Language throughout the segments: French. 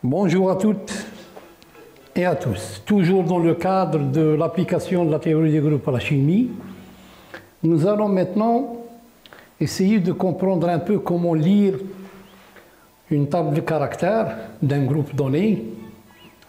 Bonjour à toutes et à tous. Toujours dans le cadre de l'application de la théorie des groupes à la chimie, nous allons maintenant essayer de comprendre un peu comment lire une table de caractères d'un groupe donné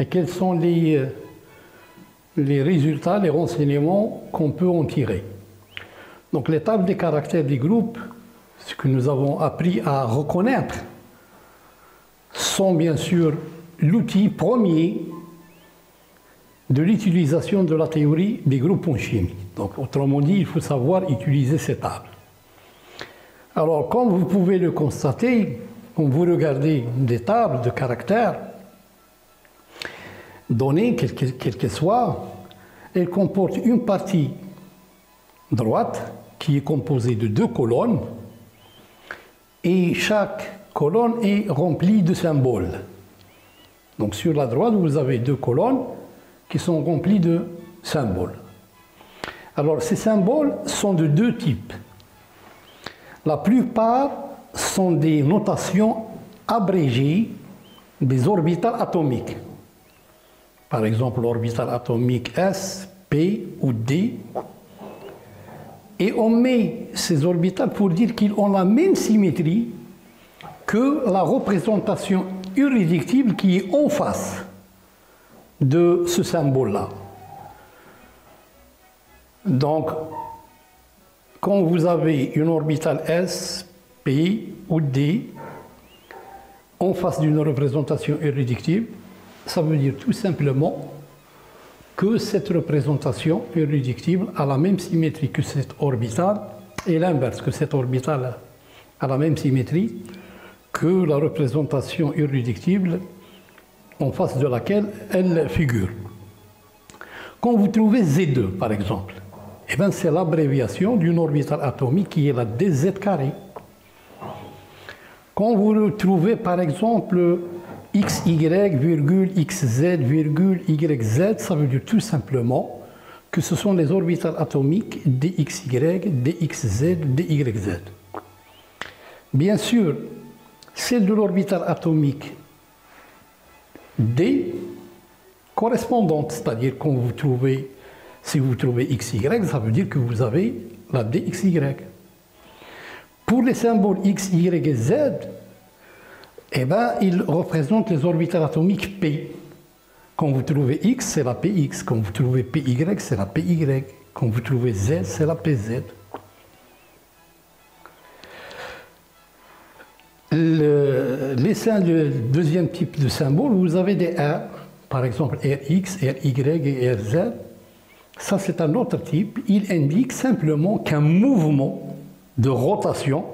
et quels sont les résultats, les renseignements qu'on peut en tirer. Donc les tables de caractères des groupes, ce que nous avons appris à reconnaître, sont bien sûr l'outil premier de l'utilisation de la théorie des groupes en chimie. Donc, autrement dit, il faut savoir utiliser ces tables. Alors, comme vous pouvez le constater, quand vous regardez des tables de caractères données, quelles qu'elles soient, elles comportent une partie droite qui est composée de deux colonnes et chaque colonne est remplie de symboles. Donc sur la droite, vous avez deux colonnes qui sont remplies de symboles. Alors ces symboles sont de deux types. La plupart sont des notations abrégées des orbitales atomiques. Par exemple, l'orbital atomique S, P ou D. Et on met ces orbitales pour dire qu'ils ont la même symétrie que la représentation irréductible qui est en face de ce symbole-là. Donc, quand vous avez une orbitale S, P ou D en face d'une représentation irréductible, ça veut dire tout simplement que cette représentation irréductible a la même symétrie que cette orbitale et l'inverse, que cette orbitale a la même symétrie que la représentation irréductible en face de laquelle elle figure. Quand vous trouvez Z2, par exemple, eh bien c'est l'abréviation d'une orbitale atomique qui est la dz carré. Quand vous retrouvez, par exemple, XY, XZ, YZ, ça veut dire tout simplement que ce sont les orbitales atomiques DXY, DXZ, DYZ. Bien sûr, celle de l'orbitale atomique D correspondante, c'est-à-dire quand vous trouvez, si vous trouvez XY, ça veut dire que vous avez la DXY. Pour les symboles X, Y et Z, eh bien, ils représentent les orbitales atomiques P. Quand vous trouvez X, c'est la PX. Quand vous trouvez PY, c'est la PY. Quand vous trouvez Z, c'est la PZ. Le deuxième type de symbole, vous avez des R, par exemple RX, RY et RZ. Ça, c'est un autre type. Il indique simplement qu'un mouvement de rotation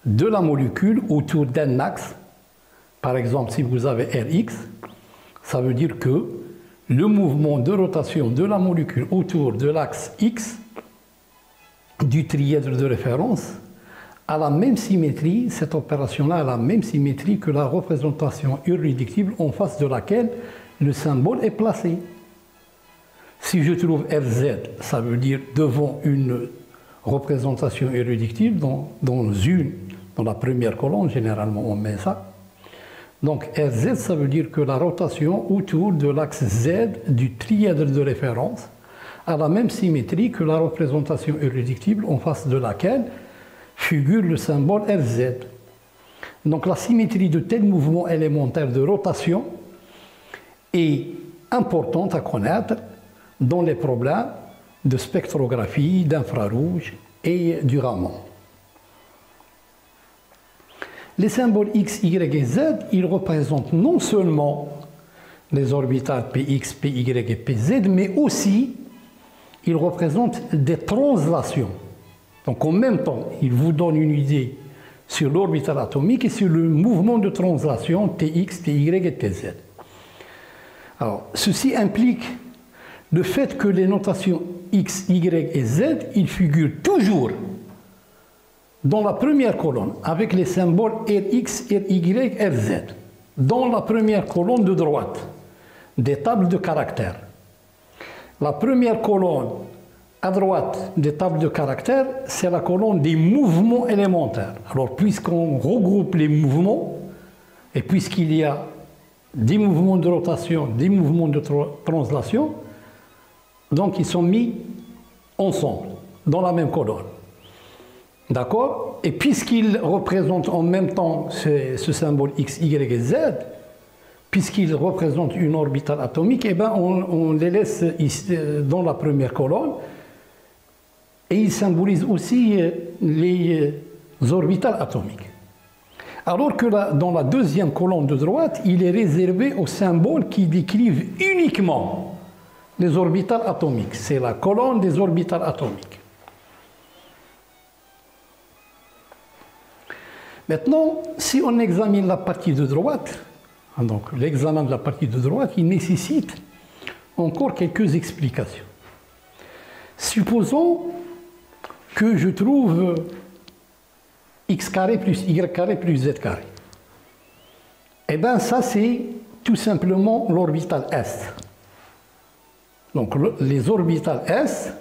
de la molécule autour d'un axe. Par exemple, si vous avez Rx, ça veut dire que le mouvement de rotation de la molécule autour de l'axe X du trièdre de référence a la même symétrie, cette opération-là a la même symétrie que la représentation irréductible en face de laquelle le symbole est placé. Si je trouve RZ, ça veut dire devant une représentation irréductible dans la première colonne, généralement on met ça. Donc RZ, ça veut dire que la rotation autour de l'axe Z du trièdre de référence a la même symétrie que la représentation irréductible en face de laquelle figure le symbole RZ. Donc la symétrie de tel mouvement élémentaire de rotation est importante à connaître dans les problèmes de spectrographie, d'infrarouge et du Raman. Les symboles X, Y et Z, ils représentent non seulement les orbitales Px, Py et Pz, mais aussi ils représentent des translations. Donc en même temps, ils vous donnent une idée sur l'orbital atomique et sur le mouvement de translation Tx, Ty et Tz. Alors, ceci implique le fait que les notations X, Y et Z, ils figurent toujours dans la première colonne avec les symboles Rx, Ry, Rz, dans la première colonne de droite des tables de caractères. La première colonne à droite des tables de caractères, c'est la colonne des mouvements élémentaires. Alors, puisqu'on regroupe les mouvements, Et puisqu'il y a des mouvements de rotation, des mouvements de translation, donc ils sont mis ensemble, dans la même colonne. D'accord? Et puisqu'ils représentent en même temps ce symbole X, Y et Z, puisqu'ils représentent une orbitale atomique, eh ben on les laisse ici, dans la première colonne, et ils symbolisent aussi les orbitales atomiques. Alors que dans la deuxième colonne de droite, il est réservé aux symboles qui décrivent uniquement les orbitales atomiques. C'est la colonne des orbitales atomiques. Maintenant, si on examine la partie de droite, donc l'examen de la partie de droite, il nécessite encore quelques explications. Supposons que je trouve x carré plus y carré plus z carré. Eh bien, ça, c'est tout simplement l'orbital S. Donc, les orbitales S,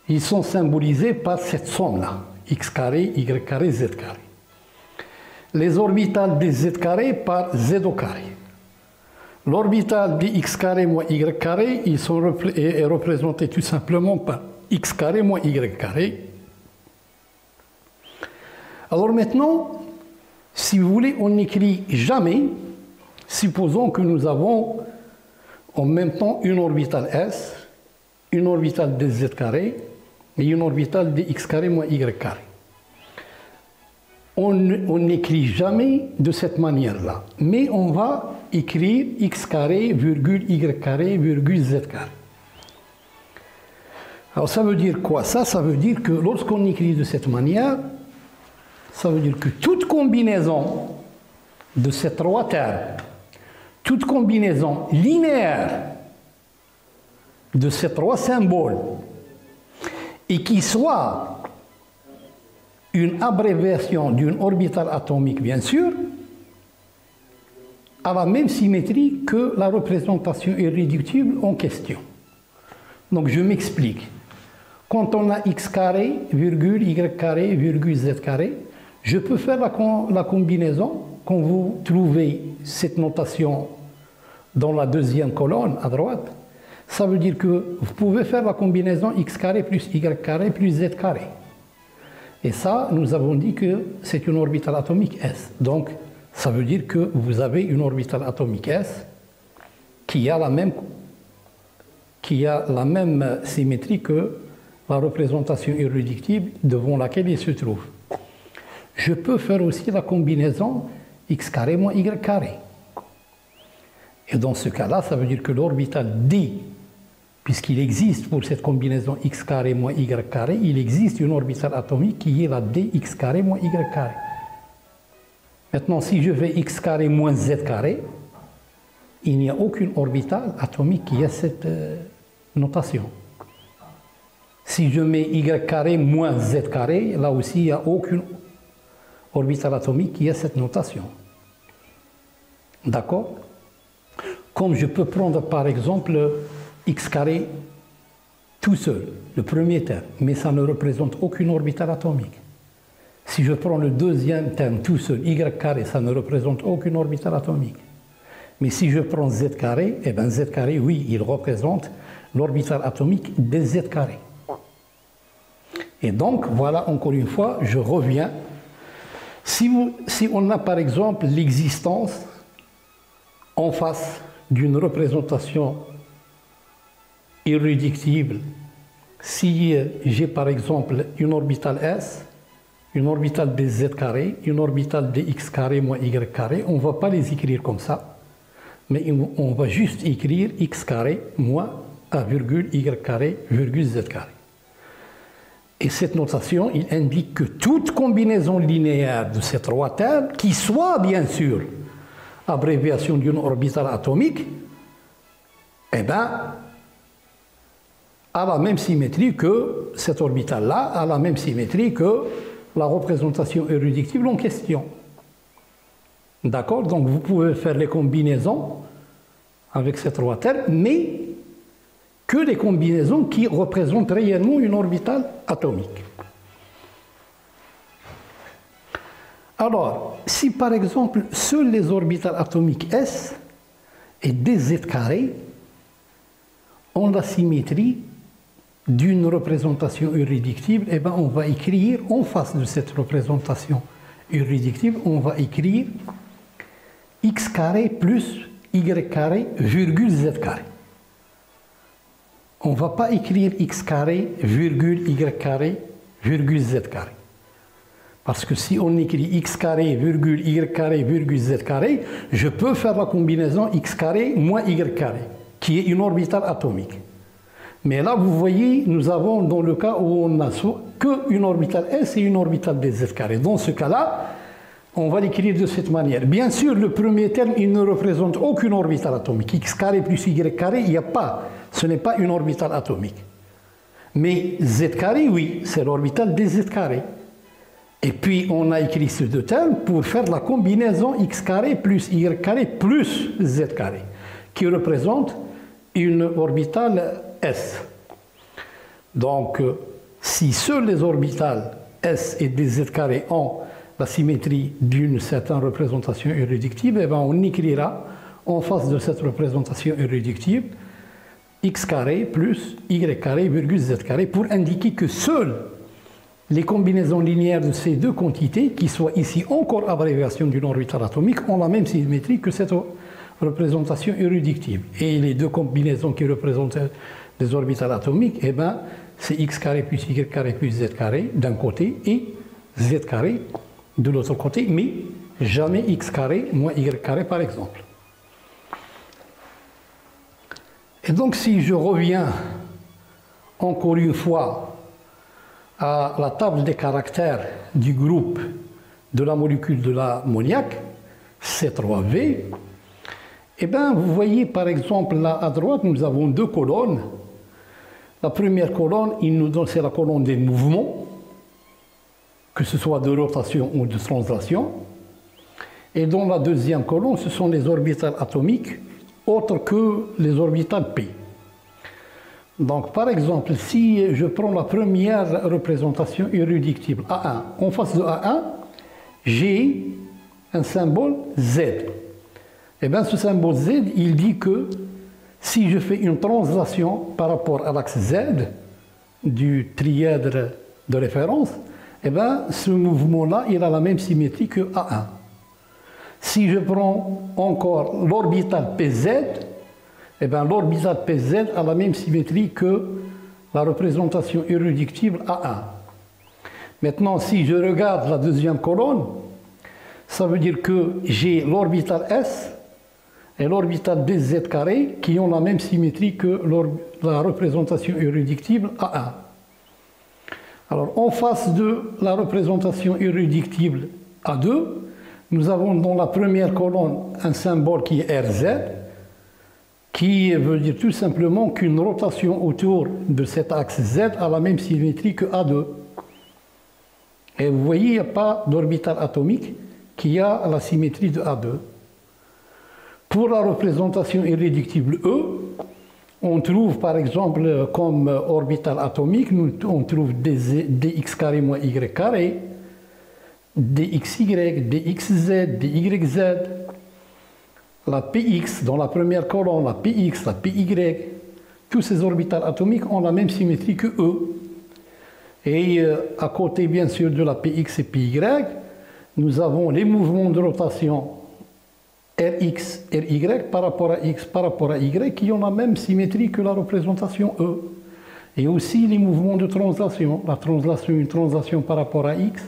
ils sont symbolisés par cette somme-là, x carré, y carré, z carré. Les orbitales des z carré par z au carré. L'orbital des x carré moins y carré, ils sont représentés tout simplement par x carré moins y carré. Alors maintenant, si vous voulez, on n'écrit jamais, supposons que nous avons en même temps une orbitale S, une orbitale des z carré et une orbitale des x carré moins y carré. On n'écrit jamais de cette manière-là, mais on va écrire x carré, virgule y carré, virgule z carré. Alors ça veut dire quoi? Ça veut dire que lorsqu'on écrit de cette manière, ça veut dire que toute combinaison de ces trois termes, toute combinaison linéaire de ces trois symboles, et qui soit une abréviation d'une orbitale atomique, bien sûr, a la même symétrie que la représentation irréductible en question. Donc je m'explique. Quand on a x carré, virgule, y carré, virgule, z carré, je peux faire la combinaison. Quand vous trouvez cette notation dans la deuxième colonne à droite, ça veut dire que vous pouvez faire la combinaison x carré plus y carré plus z carré. Et ça, nous avons dit que c'est une orbitale atomique S. Donc, ça veut dire que vous avez une orbitale atomique S qui a la même symétrie que la représentation irréductible devant laquelle il se trouve. Je peux faire aussi la combinaison x carré moins y carré. Et dans ce cas-là, ça veut dire que l'orbital D, puisqu'il existe pour cette combinaison x carré moins y carré, il existe une orbitale atomique qui est la dx carré moins y carré. Maintenant, si je fais x carré moins z carré, il n'y a aucune orbitale atomique qui a cette notation. Si je mets y carré moins z carré, là aussi, il n'y a aucune orbitale atomique qui a cette notation. D'accord? Comme je peux prendre par exemple x carré tout seul, le premier terme, mais ça ne représente aucune orbitale atomique. Si je prends le deuxième terme tout seul, y carré, ça ne représente aucune orbitale atomique. Mais si je prends z carré, eh bien z carré, oui, il représente l'orbitale atomique des z carré. Et donc, voilà, encore une fois, je reviens. Si on a par exemple l'existence en face d'une représentation irréductible, si j'ai par exemple une orbitale S, une orbitale des z carré, une orbitale des x carré moins y carré, on ne va pas les écrire comme ça, mais on va juste écrire x carré moins a virgule y carré virgule z carré. Et cette notation, il indique que toute combinaison linéaire de ces trois termes, qui soit bien sûr abréviation d'une orbitale atomique, eh bien, a la même symétrie que cette orbitale-là, a la même symétrie que la représentation irréductible en question. D'accord? Donc vous pouvez faire les combinaisons avec ces trois termes, mais que les combinaisons qui représentent réellement une orbitale atomique. Alors, si par exemple, seuls les orbitales atomiques S et dz carré ont la symétrie d'une représentation irréductible, eh bien, on va écrire en face de cette représentation irréductible, on va écrire x carré plus y carré virgule z carré. On ne va pas écrire x carré virgule y carré virgule z carré. Parce que si on écrit x carré virgule y carré virgule z carré, je peux faire la combinaison x carré moins y carré, qui est une orbitale atomique. Mais là, vous voyez, nous avons dans le cas où on n'a qu'une orbitale S et une orbitale dz carré. Dans ce cas-là, on va l'écrire de cette manière. Bien sûr, le premier terme, il ne représente aucune orbitale atomique. X carré plus y carré, il n'y a pas. Ce n'est pas une orbitale atomique. Mais z carré, oui, c'est l'orbitale dz carré. Et puis, on a écrit ces deux termes pour faire la combinaison x carré plus y carré plus z carré, qui représente une orbitale S. Donc, si seules les orbitales S et dz carré ont la symétrie d'une certaine représentation irréductible, eh bien, on écrira en face de cette représentation irréductible x carré plus y carré virgule z carré pour indiquer que seules les combinaisons linéaires de ces deux quantités, qui soient ici encore abréviation d'une orbitale atomique, ont la même symétrie que cette représentation irréductible. Et les deux combinaisons qui représentent des orbitales atomiques, eh ben, c'est x carré plus y carré plus z carré d'un côté et z carré de l'autre côté, mais jamais x carré moins y carré par exemple. Et donc si je reviens encore une fois à la table des caractères du groupe de la molécule de l'ammoniac, C3V, eh bien, vous voyez par exemple là à droite, nous avons deux colonnes. La première colonne, il nous donne, c'est la colonne des mouvements, que ce soit de rotation ou de translation. Et dans la deuxième colonne, ce sont les orbitales atomiques, autres que les orbitales P. Donc, par exemple, si je prends la première représentation irréductible, A1, en face de A1, j'ai un symbole Z. Et bien, ce symbole Z, il dit que si je fais une translation par rapport à l'axe Z du trièdre de référence, eh bien, ce mouvement-là, il a la même symétrie que A1. Si je prends encore l'orbitale PZ, eh bien, l'orbitale PZ a la même symétrie que la représentation irréductible A1. Maintenant, si je regarde la deuxième colonne, ça veut dire que j'ai l'orbitale S et l'orbitale dz carré qui ont la même symétrie que la représentation irréductible A1. Alors, en face de la représentation irréductible A2, nous avons dans la première colonne un symbole qui est RZ, qui veut dire tout simplement qu'une rotation autour de cet axe Z a la même symétrie que A2. Et vous voyez, il n'y a pas d'orbitale atomique qui a la symétrie de A2. Pour la représentation irréductible E, on trouve par exemple comme orbitale atomique, on trouve dx carré moins y carré, dxy, dxz, dyz, la px dans la première colonne, la px, la py, tous ces orbitales atomiques ont la même symétrie que E. Et à côté bien sûr de la px et py, nous avons les mouvements de rotation Rx, Ry par rapport à X, par rapport à Y qui ont la même symétrie que la représentation E. Et aussi les mouvements de translation, la translation, une translation par rapport à X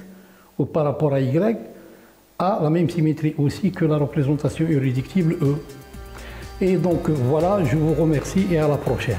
ou par rapport à Y a la même symétrie aussi que la représentation irréductible E. Et donc voilà, je vous remercie et à la prochaine.